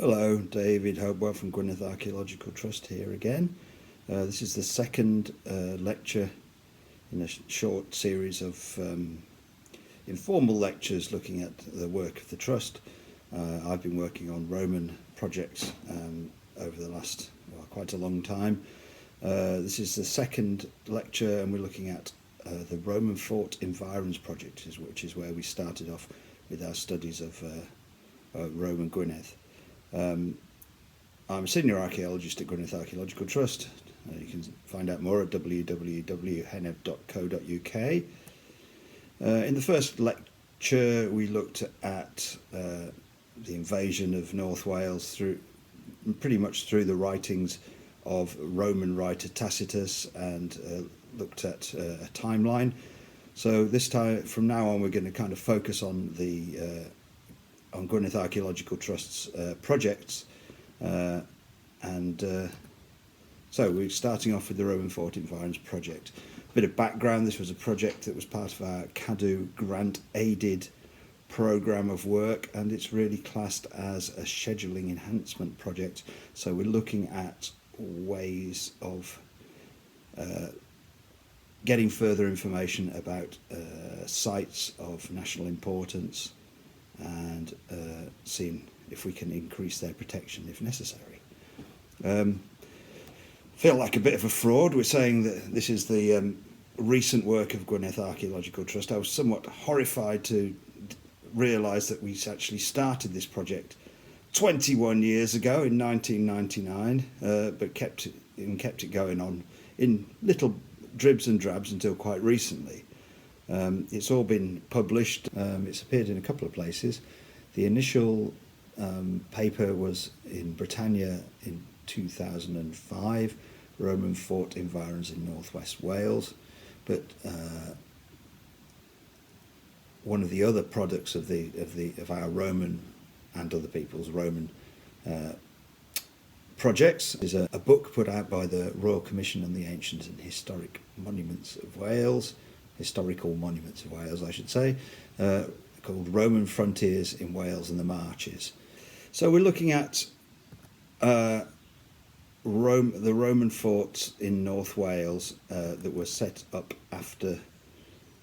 Hello, David Hopewell from Gwynedd Archaeological Trust here again. This is the second lecture in a short series of informal lectures looking at the work of the Trust. I've been working on Roman projects over the last quite a long time. This is the second lecture and we're looking at the Roman Fort Environs project, which is where we started off with our studies of Roman Gwynedd. I'm a senior archaeologist at Gwynedd Archaeological Trust. You can find out more at www.heneb.co.uk. In the first lecture we looked at the invasion of North Wales pretty much through the writings of Roman writer Tacitus and looked at a timeline. So this time, from now on, we're going to kind of focus on the on Gwynedd Archaeological Trust's projects, so we're starting off with the Roman Fort Environs project. A bit of background: this was a project that was part of our CADU grant-aided programme of work, and it's really classed as a scheduling enhancement project. So we're looking at ways of getting further information about sites of national importance, and seeing if we can increase their protection if necessary. Feel like a bit of a fraud. We're saying that this is the recent work of Gwynedd Archaeological Trust. I was somewhat horrified to realise that we actually started this project 21 years ago in 1999, but kept it going on in little dribs and drabs until quite recently. It's all been published. It's appeared in a couple of places. The initial paper was in Britannia in 2005, Roman Fort Environs in northwest Wales. But one of the other products of our Roman and other people's Roman projects is a book put out by the Royal Commission on the Ancient and Historic Monuments of Wales. Historical Monuments of Wales, I should say, called Roman Frontiers in Wales and the Marches. So we're looking at the Roman forts in North Wales that were set up after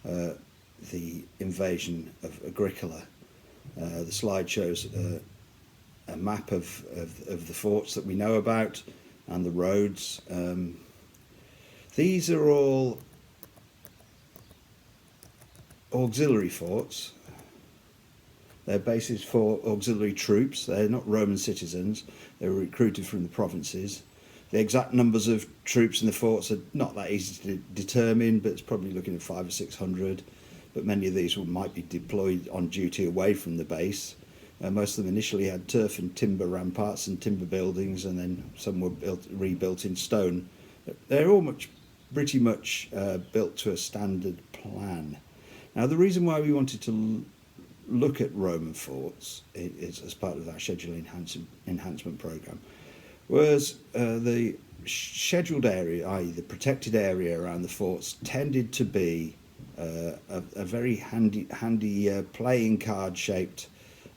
the invasion of Agricola. The slide shows a map of the forts that we know about and the roads. These are all auxiliary forts. They're bases for auxiliary troops. They're not Roman citizens. They were recruited from the provinces. The exact numbers of troops in the forts are not that easy to determine, but it's probably looking at 500 or 600. But many of these might be deployed on duty away from the base. Most of them initially had turf and timber ramparts and timber buildings, and then some were rebuilt in stone. They're all pretty much built to a standard plan. Now, the reason why we wanted to look at Roman forts is as part of our schedule enhancement programme was the scheduled area, i.e. the protected area around the forts, tended to be a very handy playing card shaped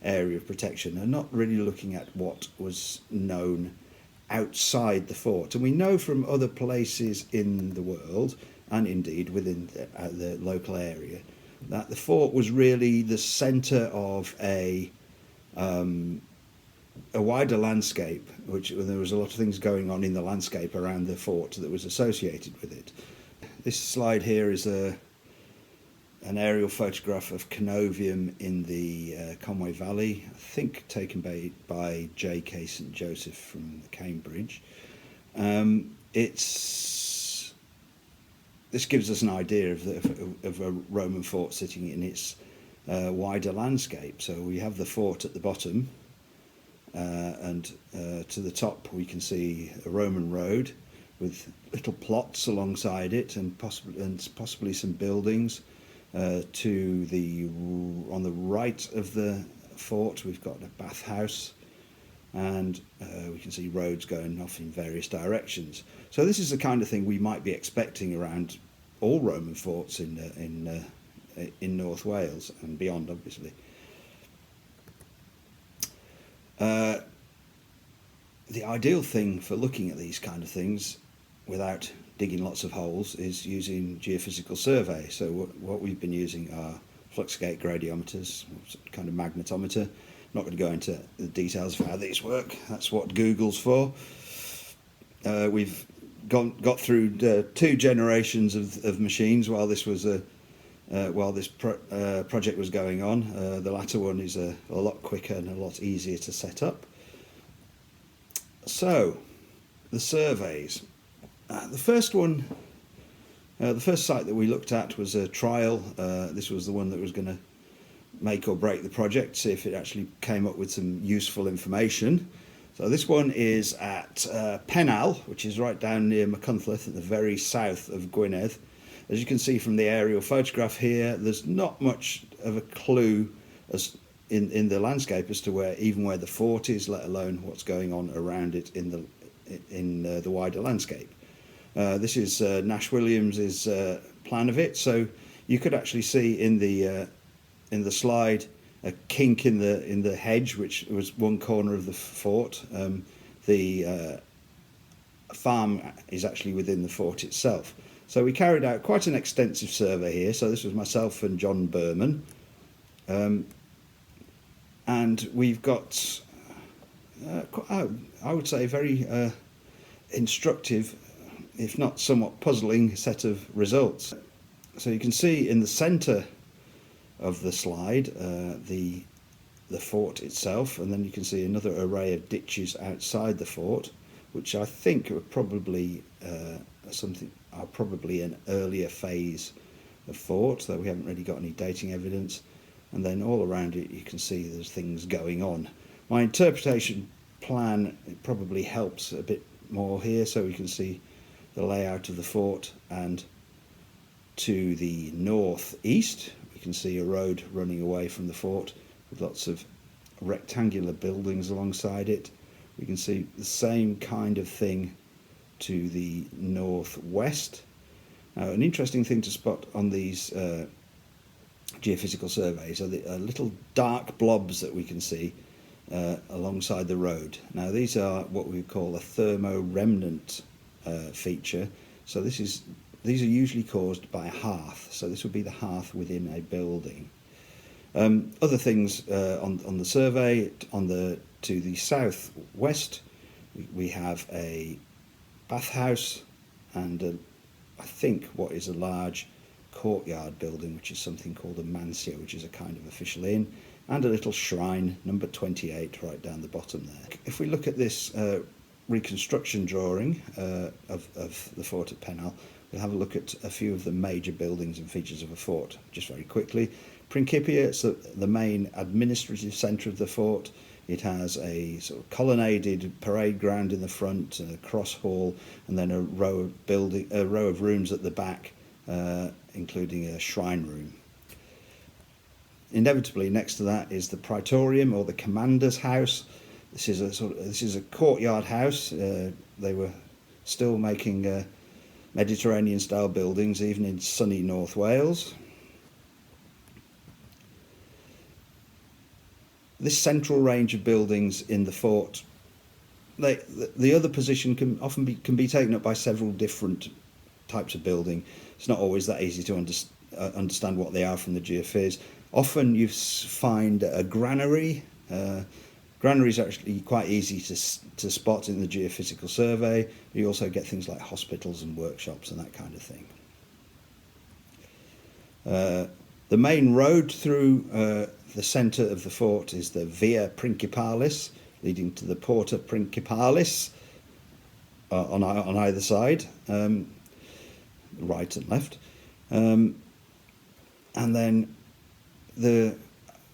area of protection, and not really looking at what was known outside the fort. And we know from other places in the world, and indeed within the local area, that the fort was really the centre of a wider landscape, there was a lot of things going on in the landscape around the fort that was associated with it. This slide here is an aerial photograph of Canovium in the Conway Valley, I think taken by J.K. St. Joseph from Cambridge. This gives us an idea of a Roman fort sitting in its wider landscape. So we have the fort at the bottom, and to the top we can see a Roman road with little plots alongside it, and possibly some buildings. On the right of the fort we've got a bathhouse, and we can see roads going off in various directions. So this is the kind of thing we might be expecting around all Roman forts in North Wales and beyond, obviously. the ideal thing for looking at these kind of things without digging lots of holes is using geophysical survey. So what we've been using are flux gate gradiometers, kind of magnetometer. Not going to go into the details of how these work. That's what Google's for. We've got through 2 generations of machines while this was project was going on. The latter one is a lot quicker and a lot easier to set up. So, the surveys. The first one, the first site that we looked at was a trial. This was the one that was going to make or break the project, see if it actually came up with some useful information. So this one is at Pennal, which is right down near Machynlleth at the very south of Gwynedd. As you can see from the aerial photograph here, there's not much of a clue as in the landscape as to where the fort is, let alone what's going on around it in the wider landscape. This is Nash Williams's plan of it, so you could actually see in the slide a kink in the hedge, which was one corner of the fort. The farm is actually within the fort itself. So we carried out quite an extensive survey here. So this was myself and John Berman. And we've got, I would say, very instructive, if not somewhat puzzling, set of results. So you can see in the centre of the slide the fort itself, and then you can see another array of ditches outside the fort, which I think are probably probably an earlier phase of fort, though we haven't really got any dating evidence. And then all around it you can see there's things going on. My interpretation plan, it probably helps a bit more here, so we can see the layout of the fort, and to the northeast we can see a road running away from the fort with lots of rectangular buildings alongside it. We can see the same kind of thing to the northwest. Now, an interesting thing to spot on these geophysical surveys are the little dark blobs that we can see alongside the road. Now, these are what we call a thermoremnant feature. So these are usually caused by a hearth. So this would be the hearth within a building. Other things on the survey, to the southwest, we have a bathhouse and I think what is a large courtyard building, which is something called a mansio, which is a kind of official inn, and a little shrine, number 28, right down the bottom there. If we look at this reconstruction drawing of the fort at Pennal, we'll have a look at a few of the major buildings and features of a fort, just very quickly. Principia, it's the main administrative centre of the fort. It has a sort of colonnaded parade ground in the front, a cross hall, and then a row of rooms at the back, including a shrine room. Inevitably, next to that is the praetorium, or the commander's house. This is a courtyard house. They were still making Mediterranean-style buildings, even in sunny North Wales. This central range of buildings in the fort, the other position can often be taken up by several different types of building. It's not always that easy to understand what they are from the geophys. Often you find a granary. Granary is actually quite easy to spot in the geophysical survey. You also get things like hospitals and workshops and that kind of thing. The main road through the centre of the fort is the Via Principalis, leading to the Porta Principalis on either side, right and left. And then the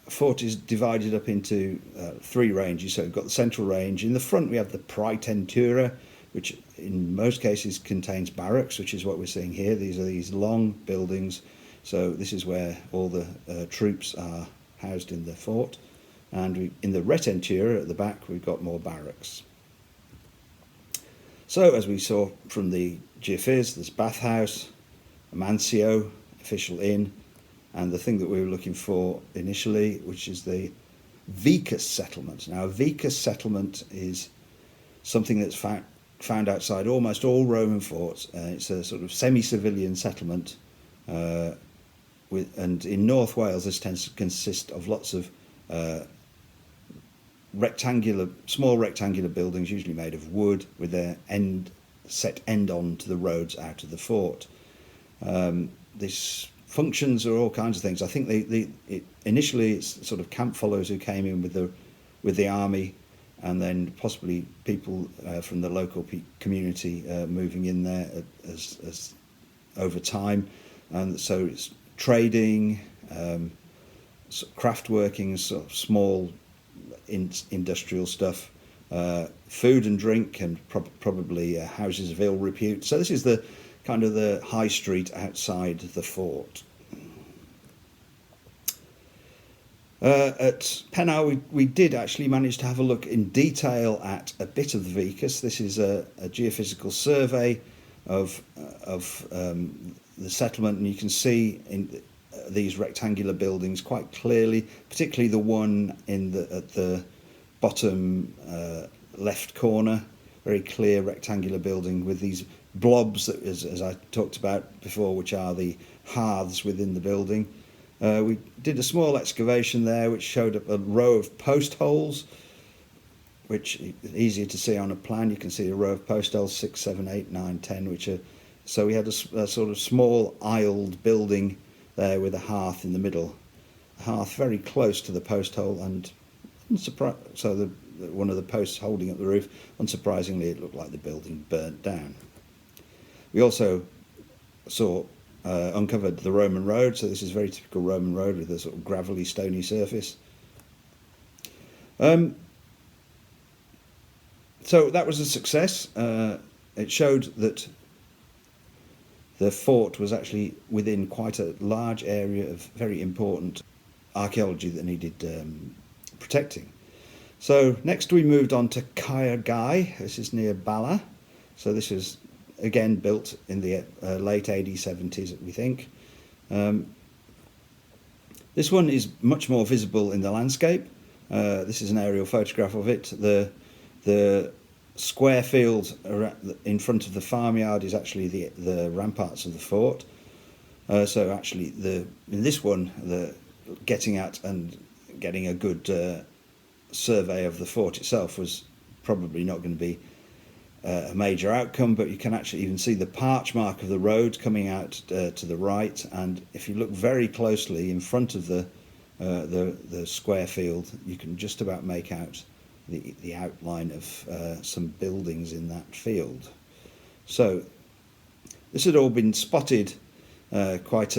fort is divided up into 3 ranges. So we've got the central range. In the front we have the Praetentura, which in most cases contains barracks, which is what we're seeing here. These are these long buildings. So this is where all the troops are housed in the fort. And in the Retentura at the back we've got more barracks. So as we saw from the geophys, there's bathhouse, a mansio, official inn, and the thing that we were looking for initially, which is the vicus settlement. Now, a vicus settlement is something that's found outside almost all Roman forts. It's a sort of semi-civilian settlement, and in North Wales this tends to consist of lots of small rectangular buildings, usually made of wood, with their set end on to the roads out of the fort. These functions are all kinds of things. I think initially it's sort of camp followers who came in with the army, and then possibly people from the local community moving in there as over time, and so it's trading, craft working, sort of small industrial stuff, food and drink, and probably houses of ill repute. So this is the kind of the high street outside the fort. At Pennow, we did actually manage to have a look in detail at a bit of the vicus. This is a geophysical survey of the settlement, and you can see in these rectangular buildings quite clearly, particularly the one at the bottom left corner, very clear rectangular building with these blobs that, as I talked about before, which are the hearths within the building. We did a small excavation there which showed up a row of post holes, which is easier to see on a plan. You can see a row of post holes, 6, 7, 8, 9, 10, which are, so we had a sort of small aisled building there with a hearth in the middle, a hearth very close to the post hole, and so one of the posts holding up the roof. Unsurprisingly, it looked like the building burnt down. We also uncovered the Roman road, so this is a very typical Roman road with a sort of gravelly, stony surface. So that was a success. It showed that the fort was actually within quite a large area of very important archaeology that needed protecting. So next we moved on to Caerau. This is near Bala. So this was again built in the late AD 70s, we think. This one is much more visible in the landscape. This is an aerial photograph of it. The square field in front of the farmyard is actually the ramparts of the fort. So actually, in this one, getting at and getting a good survey of the fort itself was probably not going to be a major outcome, but you can actually even see the parch mark of the road coming out to the right, and if you look very closely in front of the square field, you can just about make out the outline of some buildings in that field. So this had all been spotted quite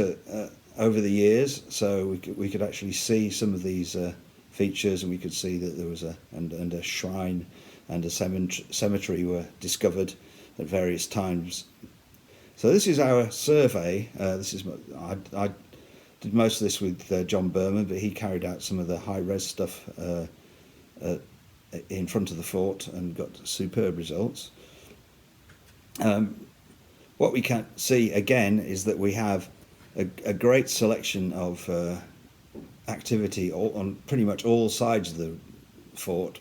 over the years, so we could actually see some of these features, and we could see that there was a shrine and a cemetery were discovered at various times. So this is our survey. I did most of this with John Berman, but he carried out some of the high-res stuff in front of the fort and got superb results. What we can see again is that we have a great selection of activity on pretty much all sides of the fort,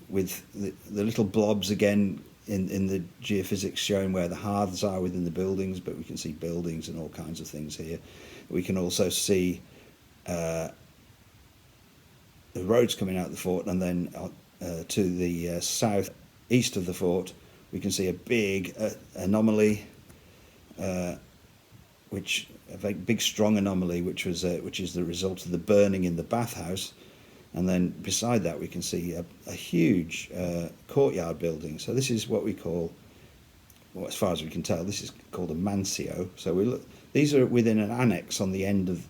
with the little blobs again in the geophysics showing where the hearths are within the buildings, but we can see buildings and all kinds of things here. We can also see the roads coming out of the fort, and then to the south east of the fort we can see a big anomaly, a very big strong anomaly, which is the result of the burning in the bathhouse. And then beside that we can see a huge courtyard building. So this is what we call, well, as far as we can tell, this is called a mansio. So these are within an annex on the end of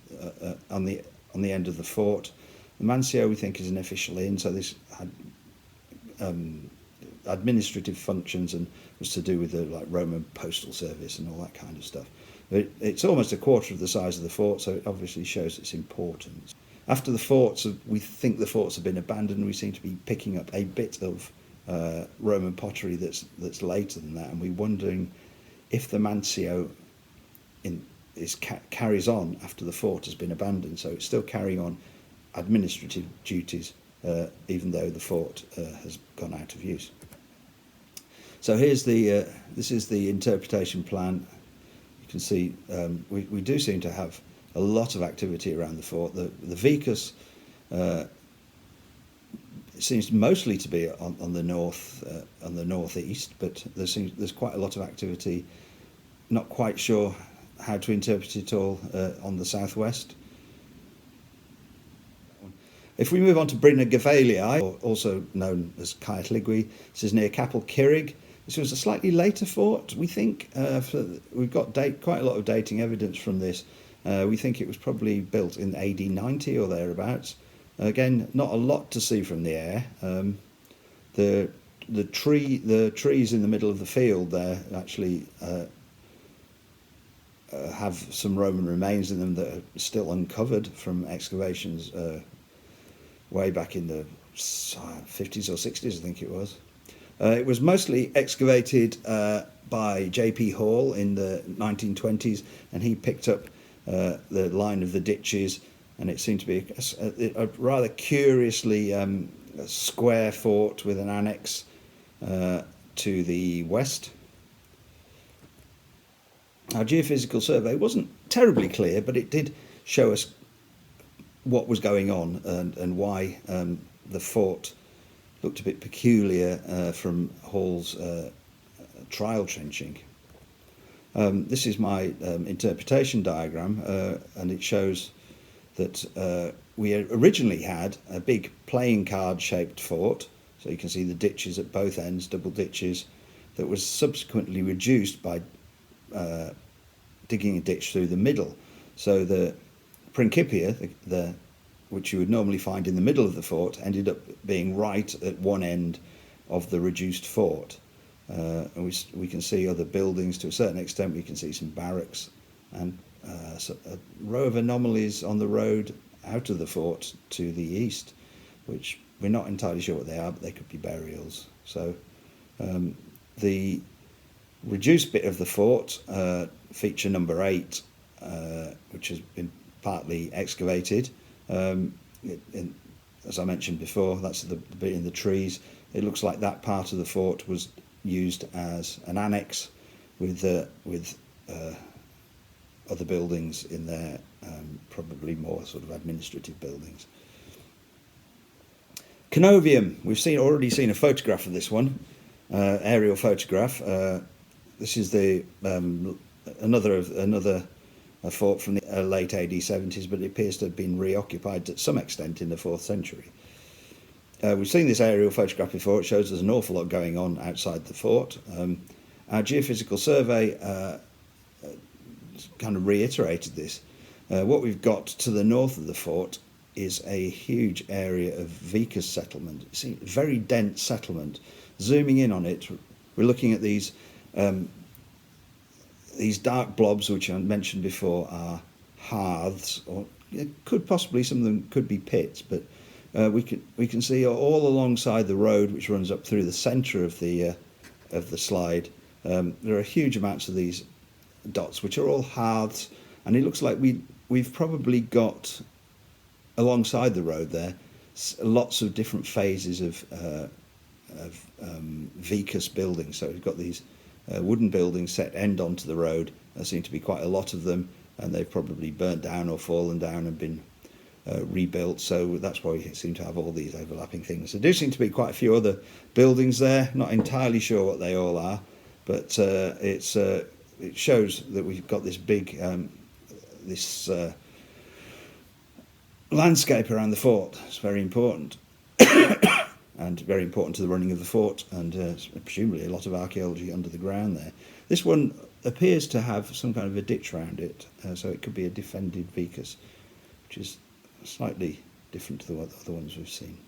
on the end of the fort. The mansio, we think, is an official inn. So this had administrative functions and was to do with the Roman postal service and all that kind of stuff. It's almost a quarter of the size of the fort, so it obviously shows its importance. After the forts, we think the forts have been abandoned. We seem to be picking up a bit of Roman pottery that's later than that, and we're wondering if the mansio carries on after the fort has been abandoned. So it's still carrying on administrative duties, even though the fort has gone out of use. So here's the this is the interpretation plan. You can see we do seem to have a lot of activity around the fort. The vicus seems mostly to be on the northeast, but there's quite a lot of activity. Not quite sure how to interpret it all on the southwest. If we move on to Bryn y Gyfeiliau, or also known as Caerau, this is near Capel Curig. This was a slightly later fort, we think. We've got quite a lot of dating evidence from this. We think it was probably built in AD 90 or thereabouts. Again, not a lot to see from the air. The trees in the middle of the field there actually have some Roman remains in them that are still uncovered from excavations way back in the 50s or 60s, I think it was. It was mostly excavated by J.P. Hall in the 1920s, and he picked up the line of the ditches, and it seemed to be a rather curiously square fort with an annex to the west. Our geophysical survey wasn't terribly clear, but it did show us what was going on and why the fort looked a bit peculiar from Hall's trial trenching. This is my interpretation diagram, and it shows that we originally had a big playing card shaped fort, so you can see the ditches at both ends, double ditches, that was subsequently reduced by digging a ditch through the middle. So the Principia, which you would normally find in the middle of the fort, ended up being right at one end of the reduced fort. And we can see other buildings to a certain extent. We can see some barracks and so a row of anomalies on the road out of the fort to the east, which we're not entirely sure what they are, but they could be burials. So the reduced bit of the fort, feature number 8, which has been partly excavated. As I mentioned before, that's the bit in the trees. It looks like that part of the fort was used as an annex with other buildings in there, probably more sort of administrative buildings. Canovium, we've already seen a photograph of this one, aerial photograph. This is the another fort from the late AD 70s, but it appears to have been reoccupied to some extent in the 4th century. We've seen this aerial photograph before. It shows there's an awful lot going on outside the fort. Our geophysical survey kind of reiterated this. What we've got to the north of the fort is a huge area of vicus settlement. It's a very dense settlement. Zooming in on it, we're looking at these dark blobs, which I mentioned before, are hearths, or some of them could be pits, but we can see all alongside the road, which runs up through the centre of the slide. There are huge amounts of these dots, which are all hearths, and it looks like we've probably got alongside the road there lots of different phases of vicus buildings. So we've got these wooden buildings set end onto the road. There seem to be quite a lot of them, and they've probably burnt down or fallen down and been rebuilt. So that's why we seem to have all these overlapping things. There do seem to be quite a few other buildings there. Not entirely sure what they all are, but it shows that we've got this big landscape around the fort. It's very important. And very important to the running of the fort, and presumably a lot of archaeology under the ground there. This one appears to have some kind of a ditch around it, so it could be a defended vicus, which is slightly different to the other ones we've seen.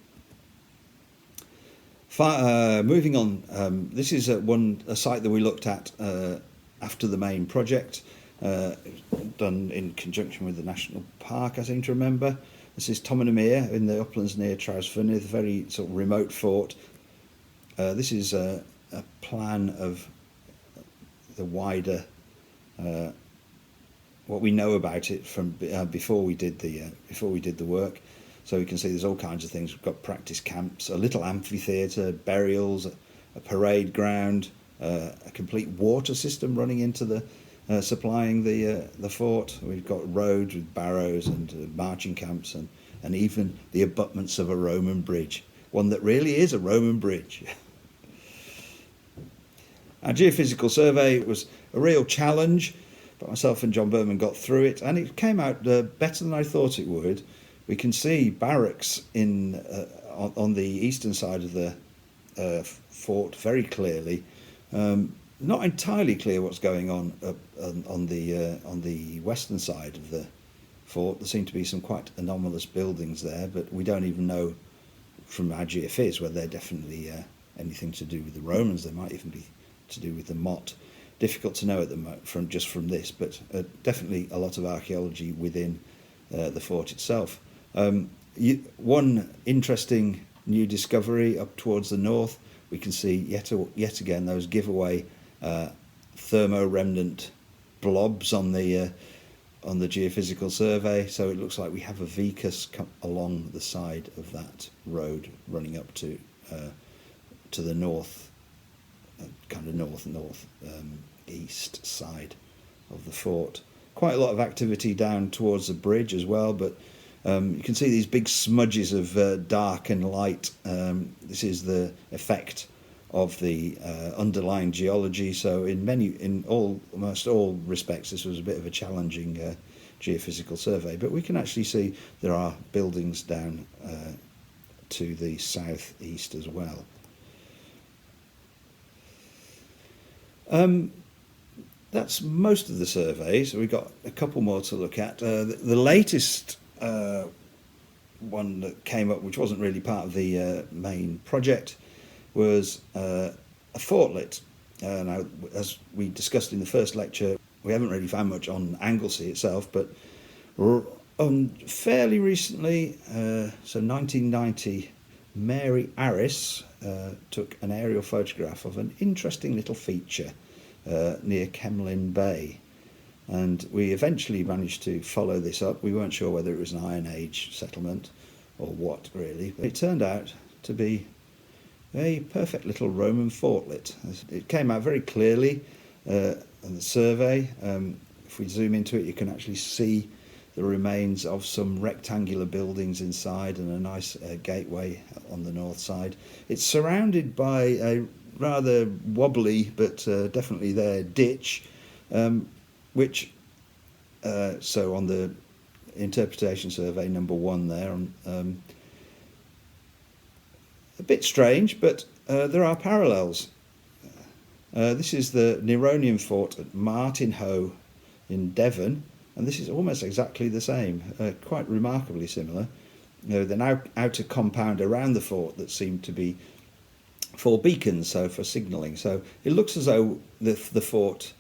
Moving on, this is a site that we looked at after the main project, done in conjunction with the National Park, I seem to remember. This is Tomanamere in the uplands near Trawsfynydd, a very sort of remote fort. This is a plan of the wider, what we know about it from before we did the work. So we can see there's all kinds of things. We've got practice camps, a little amphitheatre, burials, a parade ground, a complete water system running into the supplying the fort. We've got roads with barrows and marching camps, and even the abutments of a Roman bridge, one that really is a Roman bridge. Our geophysical survey was a real challenge, but myself and John Berman got through it, and it came out better than I thought it would. We can see barracks on the eastern side of the fort very clearly. Not entirely clear what's going on on the western side of the fort. There seem to be some quite anomalous buildings there, but we don't even know from our geophys whether they're definitely anything to do with the Romans. They might even be to do with the Mott. Difficult to know at the from this, but definitely a lot of archaeology within the fort itself. One interesting new discovery up towards the north, we can see yet again those giveaway thermo-remnant blobs on the geophysical survey. So it looks like we have a vicus along the side of that road running up to the north, kind of north east side of the fort. Quite a lot of activity down towards the bridge as well, but you can see these big smudges of dark and light. This is the effect of the underlying geology. So almost all respects, this was a bit of a challenging geophysical survey, but we can actually see there are buildings down to the southeast as well. That's most of the survey, so we've got a couple more to look at. The latest one that came up, which wasn't really part of the main project, was a fortlet. Now, as we discussed in the first lecture, we haven't really found much on Anglesey itself, but fairly recently, so 1990, Mary Arris took an aerial photograph of an interesting little feature near Kemlyn Bay, and we eventually managed to follow this up. We weren't sure whether it was an Iron Age settlement or what really, but it turned out to be a perfect little Roman fortlet. It came out very clearly on the survey. If we zoom into it, you can actually see the remains of some rectangular buildings inside and a nice gateway on the north side. It's surrounded by a rather wobbly but definitely there ditch, which so on the interpretation survey number 1 there, a bit strange, but there are parallels. This is the Neronian fort at Martinhoe in Devon, and this is almost exactly the same, quite remarkably similar. The outer compound around the fort that seemed to be for beacons, so for signalling. So it looks as though the fort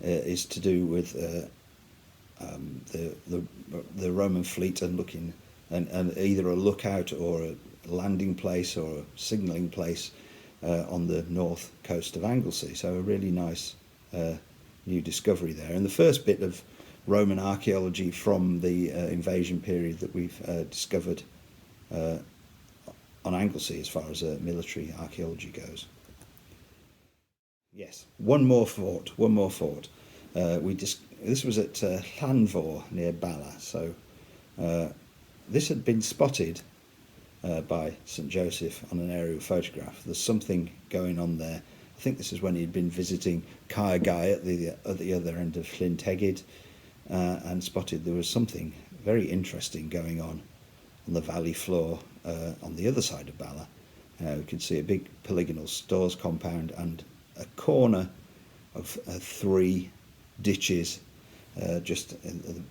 is to do with the Roman fleet and either a lookout or a landing place or a signalling place on the north coast of Anglesey. So a really nice new discovery there, and the first bit of Roman archaeology from the invasion period that we've discovered on Anglesey as far as military archaeology goes. Yes, one more fort. This was at Llanfor near Bala. So this had been spotted by St Joseph on an aerial photograph. There's something going on there. I think this is when he'd been visiting Caerau at the other end of Llyn Tegid, and spotted there was something very interesting going on the valley floor on the other side of Bala. We could see a big polygonal stores compound and a corner of 3 ditches just in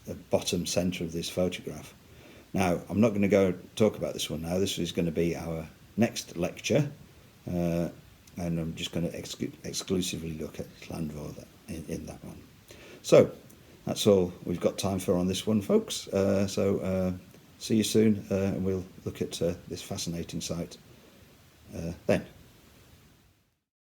the bottom centre of this photograph. Now, I'm not going to go talk about this one now. This is going to be our next lecture, and I'm just going to exclusively look at Llanfor in that one. So that's all we've got time for on this one, folks. See you soon, and we'll look at this fascinating site then.